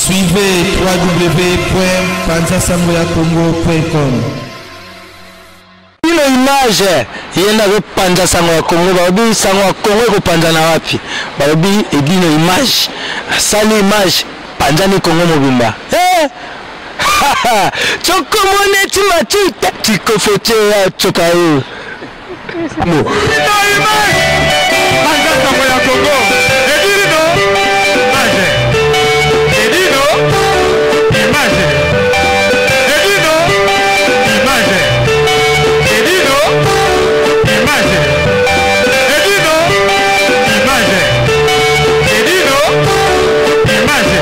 Suivez www.panzasangoyakongo.com. Ino image yenda ko panza sango ya Kongo babi sango ya Kongo ko panza na wapi babi edino image sali image panza ni Kongo mobimba choko mone timatuta tikofete ya chokayo mo ino image panza sango ya Kongo edino image edino image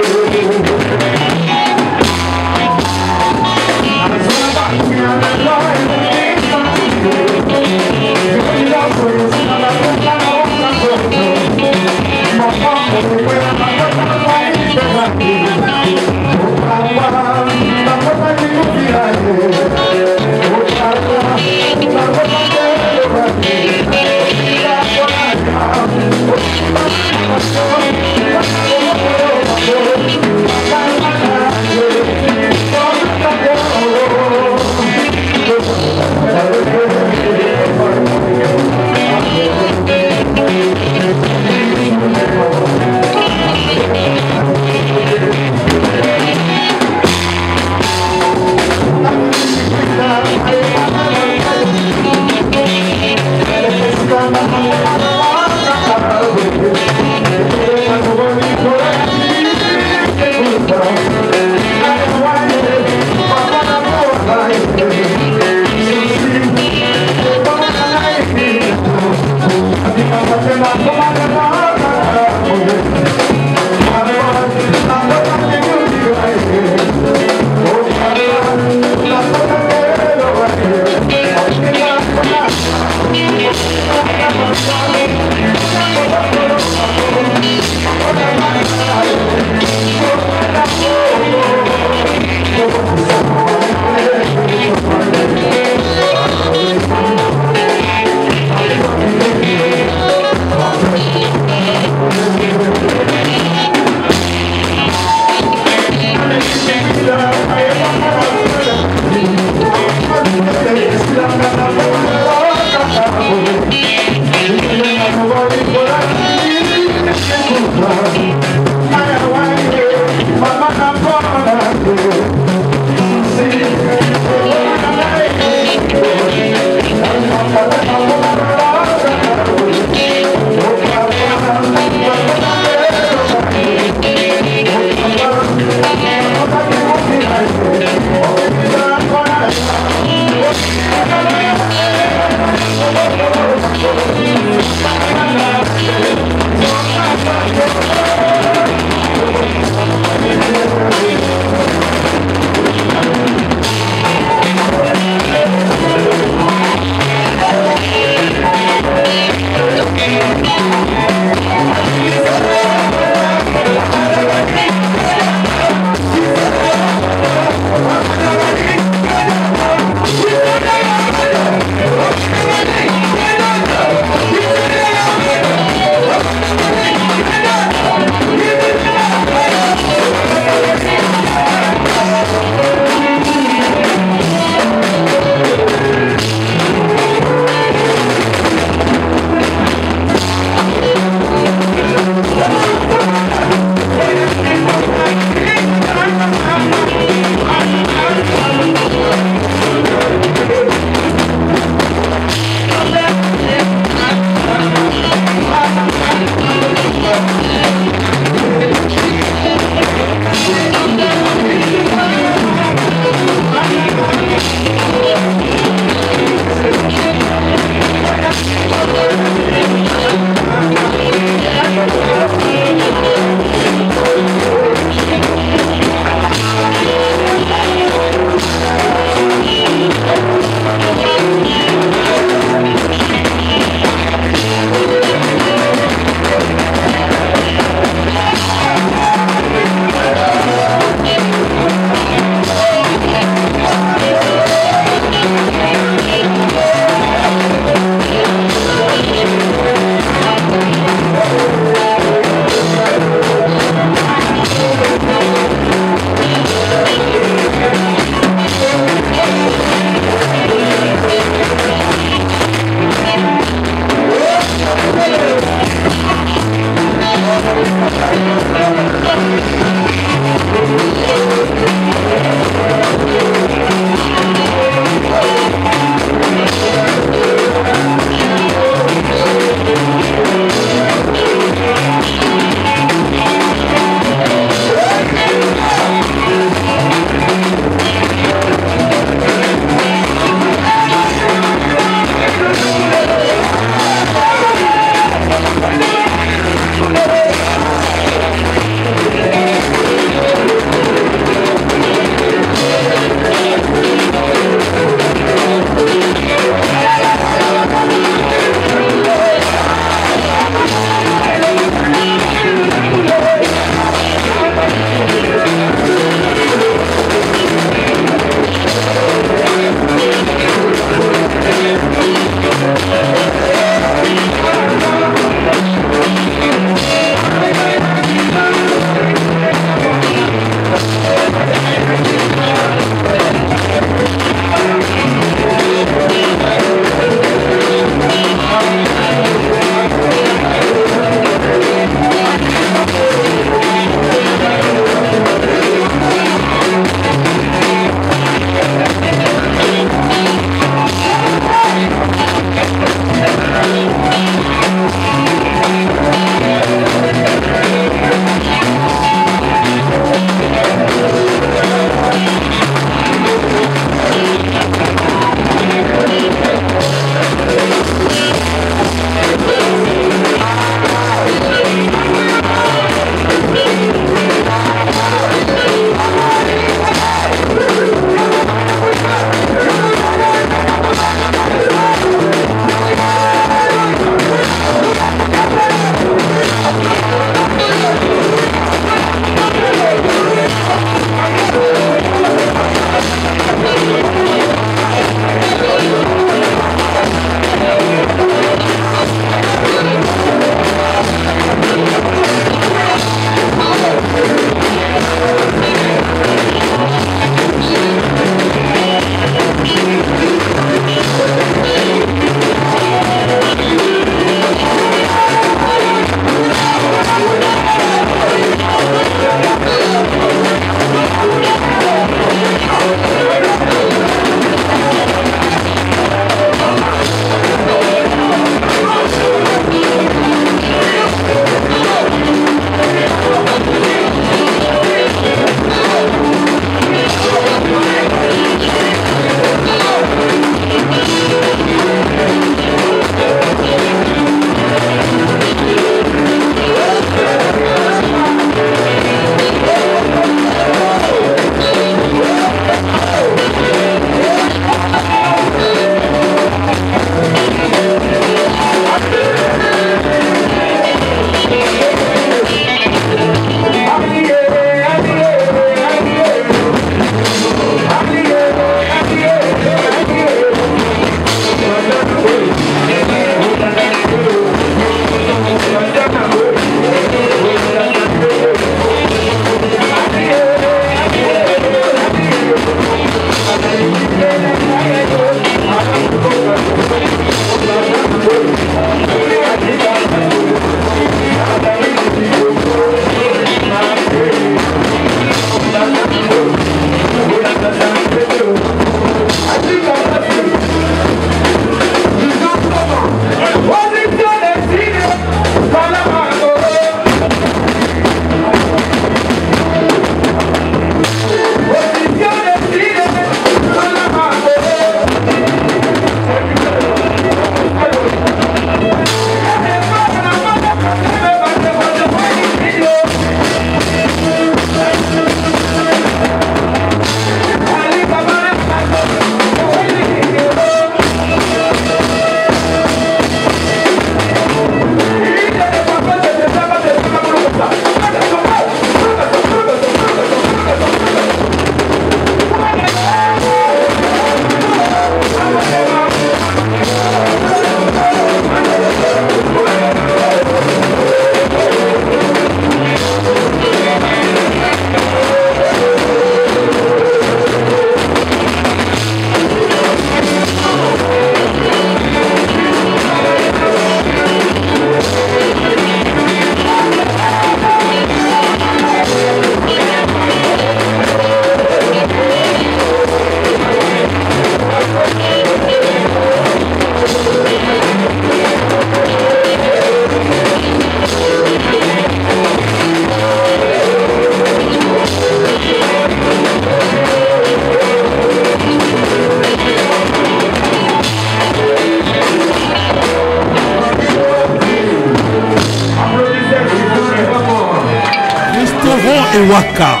Ewaka,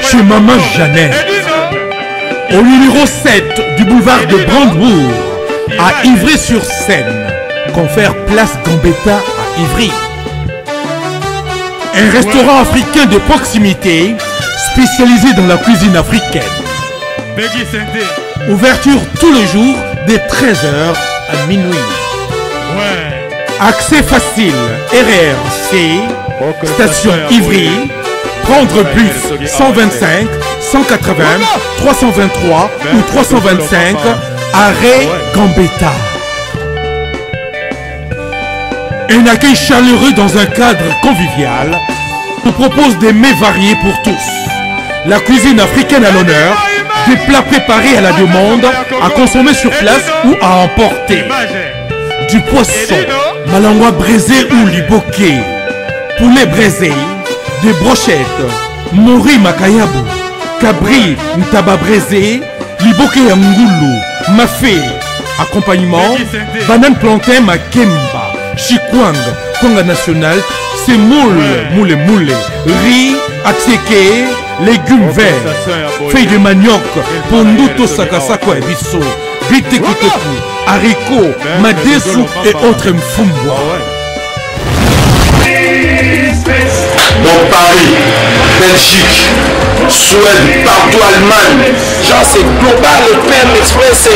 chez Maman Jeannette. Au numéro 7 du boulevard de Brandebourg, à Ivry-sur-Seine. Confère Place Gambetta à Ivry. Un restaurant africain de proximité spécialisé dans la cuisine africaine. Ouverture tous les jours dès 13h à minuit. Accès facile, RRC, station Ivry, prendre bus 125, 180, 323 ou 325, arrêt Gambetta. Un accueil chaleureux dans un cadre convivial nous propose des mets variés pour tous. La cuisine africaine à l'honneur, des plats préparés à la demande, à consommer sur place ou à emporter. Du poisson, malangwa braisé ou liboké, poulet braisé, des brochettes, mori makayabu, cabri ntaba braisé, liboké ngoulou, mafé. Accompagnement, banane plantain makemba, chikwang, konga national, semoule, moule, riz, atsieke, légumes verts, feuilles de manioc, ponduto sakasako et bisso, bitekiteku, haricots, madesu et autres mfumbwa. Donc Paris, Belgique, Suède, partout Allemagne, genre c'est global, le PM Express,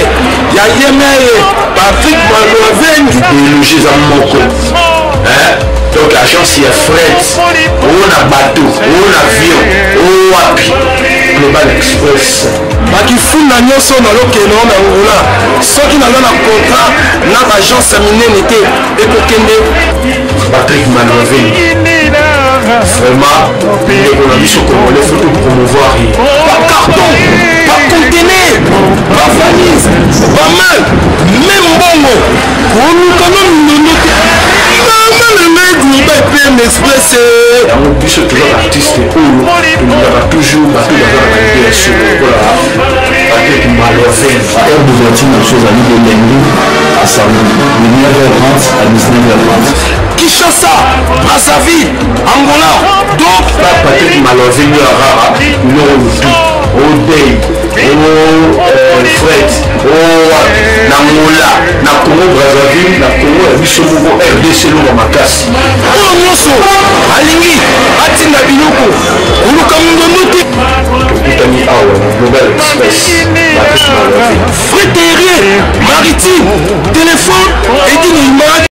il y a Yémen, Patrick Maloven, et le Gézamoko. Donc l'agence il y a fret, on a bateau, on a avion, on a api, Global Express. Qui fout la nyonso dans l'okeno na ngola. Ceux qui n'ont pas contrat, n'a agence minée n'était et Patrick Maloven. Vraiment, l'économie sur Congolais, il faut tout promouvoir. Pas carton, pas conteneur, pas valise, pas mal, même bongo. On nous quand même noter. Le mec, il va PM Express. On peut se toujours artiste. On va toujours battre la sur Patrick Maloven. Heure d'ouverture de choses amis de lundi à samedi, de 9h30 à 19h30. Kinshasa, Brazzaville, Angola, donc Patrick Maloven Rara, Odey, Fred, Namola, na Congo Brazzaville, na Congo Bissomogo, RDC Longa Makasi. Oh Nyoso, Alingi, Atinda Biloko, Uluka Mungomuti, Tokutani Awa, Global Express, Patrick Maloven. Fred Terrier, Maritime, téléphone, Edine Imad,